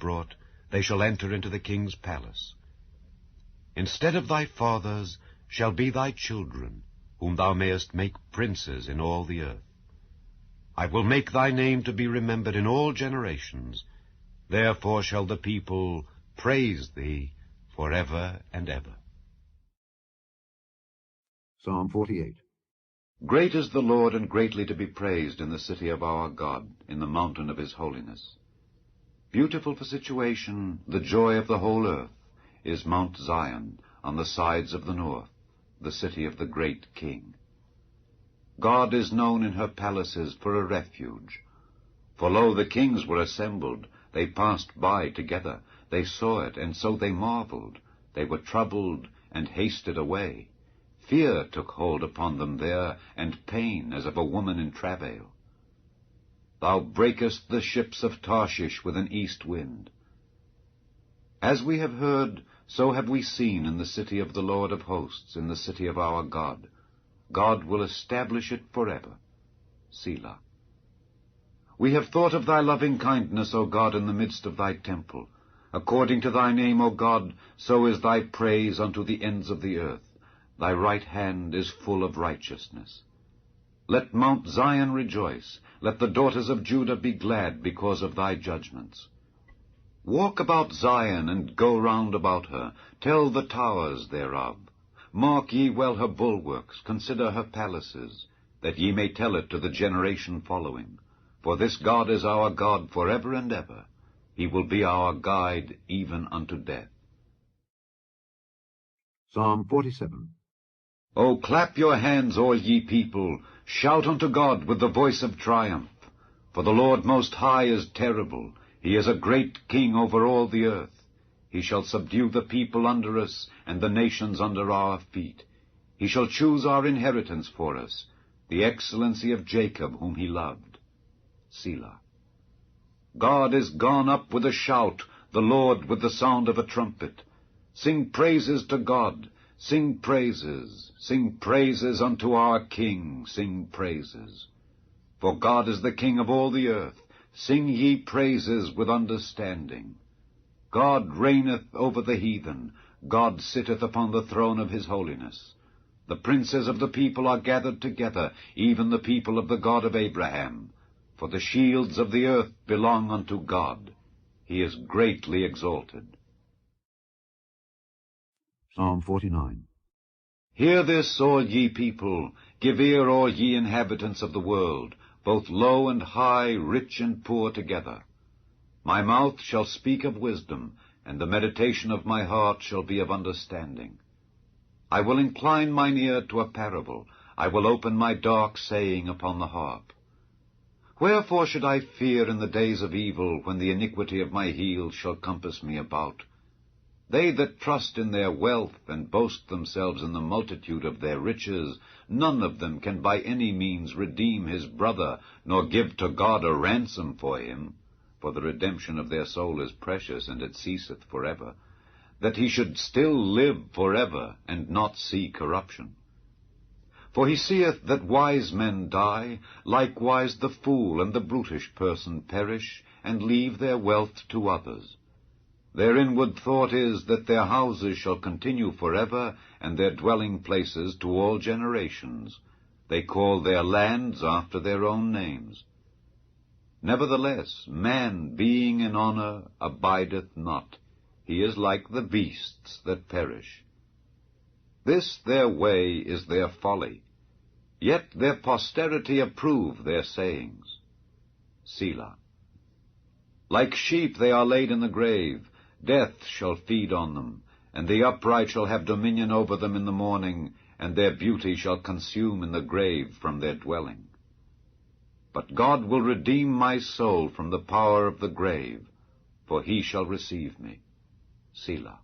brought, they shall enter into the king's palace. Instead of thy fathers shall be thy children, whom thou mayest make princes in all the earth. I will make thy name to be remembered in all generations. Therefore shall the people praise thee forever and ever. Psalm 48. Great is the Lord, and greatly to be praised in the city of our God, in the mountain of his holiness. Beautiful for situation, the joy of the whole earth, is Mount Zion, on the sides of the north, the city of the great King. God is known in her palaces for a refuge. For lo, the kings were assembled, they passed by together, they saw it, and so they marveled. They were troubled, and hasted away. Fear took hold upon them there, and pain as of a woman in travail. Thou breakest the ships of Tarshish with an east wind. As we have heard, so have we seen in the city of the Lord of hosts, in the city of our God. God will establish it forever. Selah. We have thought of thy loving kindness, O God, in the midst of thy temple. According to thy name, O God, so is thy praise unto the ends of the earth. Thy right hand is full of righteousness. Let Mount Zion rejoice. Let the daughters of Judah be glad because of thy judgments. Walk about Zion, and go round about her. Tell the towers thereof. Mark ye well her bulwarks, consider her palaces, that ye may tell it to the generation following. For this God is our God forever and ever. He will be our guide even unto death. Psalm 47. O clap your hands, all ye people, shout unto God with the voice of triumph. For the Lord most high is terrible, he is a great king over all the earth. He shall subdue the people under us, and the nations under our feet. He shall choose our inheritance for us, the excellency of Jacob whom he loved. Selah. God is gone up with a shout, the Lord with the sound of a trumpet. Sing praises to God. Sing praises unto our King, sing praises. For God is the King of all the earth. Sing ye praises with understanding. God reigneth over the heathen. God sitteth upon the throne of his holiness. The princes of the people are gathered together, even the people of the God of Abraham. For the shields of the earth belong unto God. He is greatly exalted. Psalm 49. Hear this, all ye people, give ear, all ye inhabitants of the world, both low and high, rich and poor together. My mouth shall speak of wisdom, and the meditation of my heart shall be of understanding. I will incline mine ear to a parable, I will open my dark saying upon the harp. Wherefore should I fear in the days of evil, when the iniquity of my heels shall compass me about? They that trust in their wealth, and boast themselves in the multitude of their riches, none of them can by any means redeem his brother, nor give to God a ransom for him. For the redemption of their soul is precious, and it ceaseth forever, that he should still live forever, and not see corruption. For he seeth that wise men die, likewise the fool and the brutish person perish, and leave their wealth to others. Their inward thought is that their houses shall continue forever, and their dwelling places to all generations. They call their lands after their own names. Nevertheless, man, being in honor, abideth not. He is like the beasts that perish. This their way is their folly, yet their posterity approve their sayings. Selah. Like sheep they are laid in the grave. Death shall feed on them, and the upright shall have dominion over them in the morning, and their beauty shall consume in the grave from their dwelling. But God will redeem my soul from the power of the grave, for he shall receive me. Selah.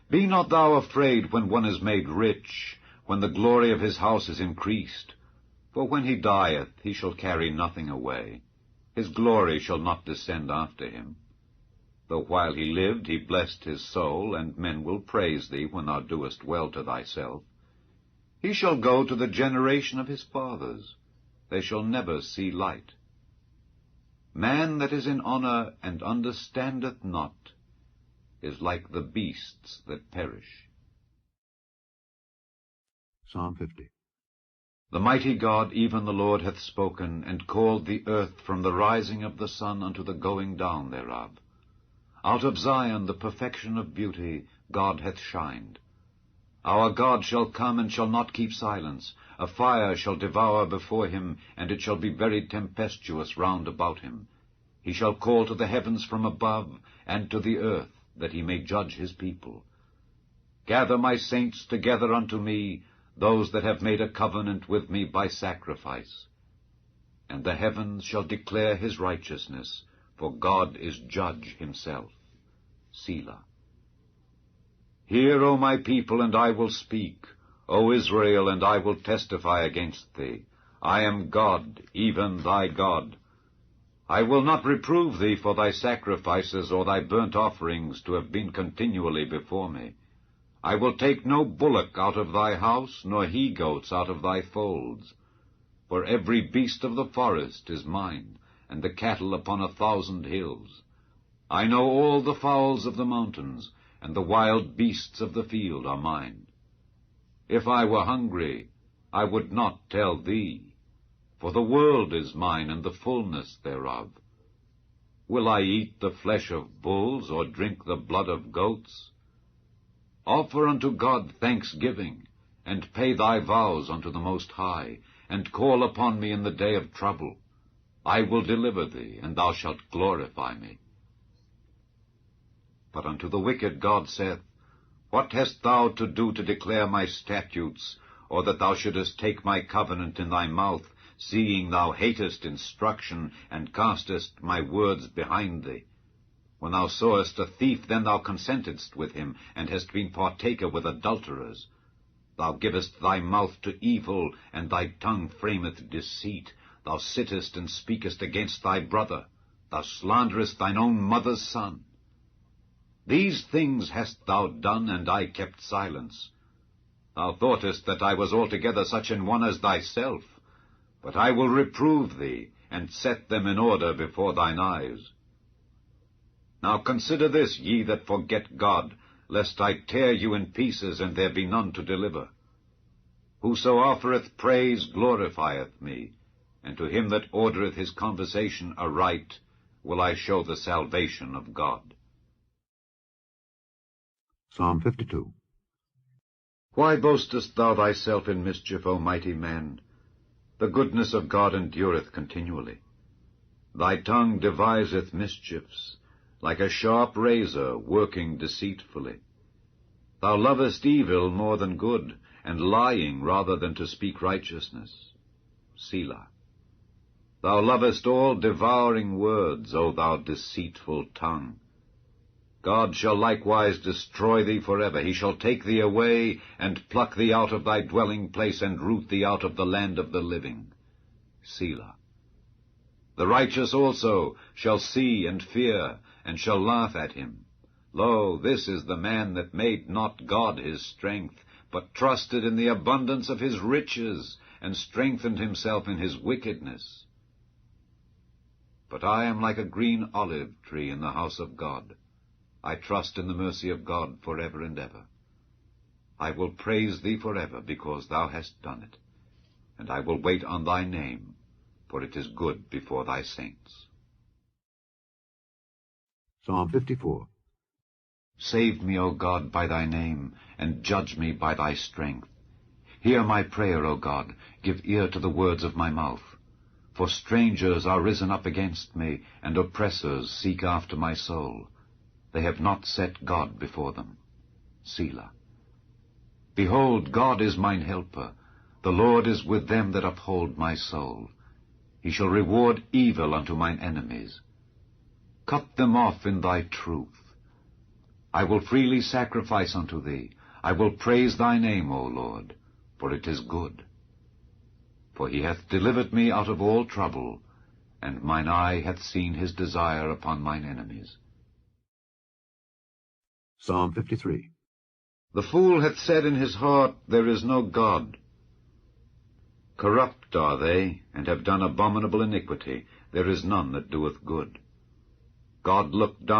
Be not thou afraid when one is made rich, when the glory of his house is increased. For when he dieth, he shall carry nothing away. His glory shall not descend after him. Though while he lived he blessed his soul, and men will praise thee when thou doest well to thyself. He shall go to the generation of his fathers. They shall never see light. Man that is in honour and understandeth not is like the beasts that perish. Psalm 50. The mighty God, even the Lord, hath spoken, and called the earth from the rising of the sun unto the going down thereof. Out of Zion the perfection of beauty God hath shined. Our God shall come and shall not keep silence. A fire shall devour before him, and it shall be very tempestuous round about him. He shall call to the heavens from above, and to the earth, that he may judge his people. Gather my saints together unto me, those that have made a covenant with me by sacrifice. And the heavens shall declare his righteousness, for God is judge himself. Selah. Hear, O my people, and I will speak. O Israel, and I will testify against thee. I am God, even thy God. I will not reprove thee for thy sacrifices or thy burnt offerings to have been continually before me. I will take no bullock out of thy house, nor he-goats out of thy folds. For every beast of the forest is mine, and the cattle upon 1,000 hills. I know all the fowls of the mountains, and the wild beasts of the field are mine. If I were hungry, I would not tell thee, for the world is mine, and the fullness thereof. Will I eat the flesh of bulls, or drink the blood of goats? Offer unto God thanksgiving, and pay thy vows unto the Most High, and call upon me in the day of trouble. I will deliver thee, and thou shalt glorify me. But unto the wicked God saith, What hast thou to do to declare my statutes, or that thou shouldest take my covenant in thy mouth, seeing thou hatest instruction, and castest my words behind thee? When thou sawest a thief, then thou consentedst with him, and hast been partaker with adulterers. Thou givest thy mouth to evil, and thy tongue frameth deceit. Thou sittest and speakest against thy brother. Thou slanderest thine own mother's son. These things hast thou done, and I kept silence. Thou thoughtest that I was altogether such an one as thyself. But I will reprove thee, and set them in order before thine eyes. Now consider this, ye that forget God, lest I tear you in pieces, and there be none to deliver. Whoso offereth praise glorifieth me, and to him that ordereth his conversation aright will I show the salvation of God. Psalm 52. Why boastest thou thyself in mischief, O mighty man? The goodness of God endureth continually. Thy tongue deviseth mischiefs, like a sharp razor working deceitfully. Thou lovest evil more than good, and lying rather than to speak righteousness. Selah. Thou lovest all devouring words, O thou deceitful tongue. God shall likewise destroy thee forever. He shall take thee away, and pluck thee out of thy dwelling place, and root thee out of the land of the living. Selah. The righteous also shall see and fear, and shall laugh at him. Lo, this is the man that made not God his strength, but trusted in the abundance of his riches, and strengthened himself in his wickedness. But I am like a green olive tree in the house of God. I trust in the mercy of God forever and ever. I will praise thee forever, because thou hast done it, and I will wait on thy name, for it is good before thy saints. Psalm 54. Save me, O God, by thy name, and judge me by thy strength. Hear my prayer, O God, give ear to the words of my mouth. For strangers are risen up against me, and oppressors seek after my soul. They have not set God before them. Selah. Behold, God is mine helper. The Lord is with them that uphold my soul. He shall reward evil unto mine enemies. Cut them off in thy truth. I will freely sacrifice unto thee. I will praise thy name, O Lord, for it is good. For he hath delivered me out of all trouble, and mine eye hath seen his desire upon mine enemies. Psalm 53. The fool hath said in his heart, There is no God. Corrupt are they, and have done abominable iniquity. there is none that doeth good. God looked down